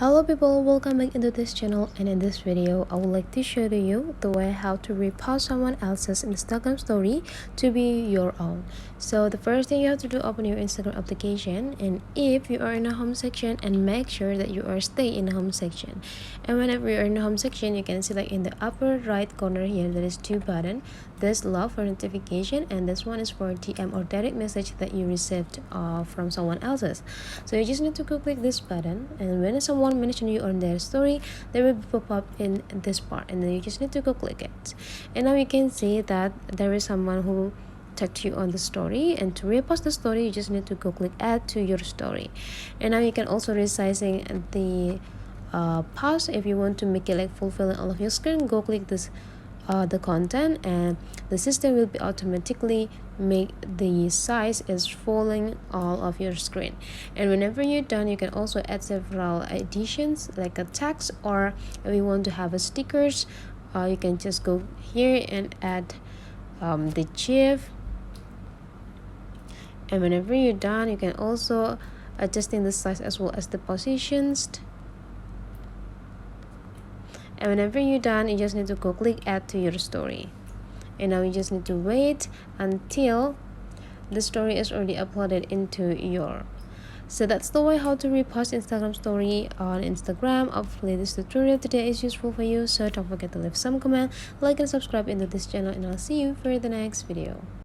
Hello people, welcome back into this channel, and in this video I would like to show to you the way how to repost someone else's Instagram story to be your own. So the first thing you have to do, open your Instagram application, and if you are in the home section, and make sure that you are stay in the home section. And whenever you're in the home section, you can see like in the upper right corner here there is two buttons. This love for notification, and this one is for DM or direct message that you received from someone else's. So you just need to click this button, and when someone mention you on their story, they will pop up in this part, and then you just need to go click it. And now you can see that there is someone who tagged you on the story, and to repost the story you just need to go click add to your story. And now you can also resizing the post. If you want to make it like fulfilling all of your screen, go click this the content, and the system will be automatically make the size is filling all of your screen. And whenever you're done, you can also add several additions like a text, or if you want to have a stickers, you can just go here and add the GIF. And whenever you're done, you can also adjusting the size as well as the positions. And whenever you're done, you just need to go click add to your story. And now you just need to wait until the story is already uploaded into your. So that's the way how to repost Instagram story on Instagram. Hopefully this tutorial today is useful for you. So don't forget to leave some comment, like and subscribe into this channel, and I'll see you for the next video.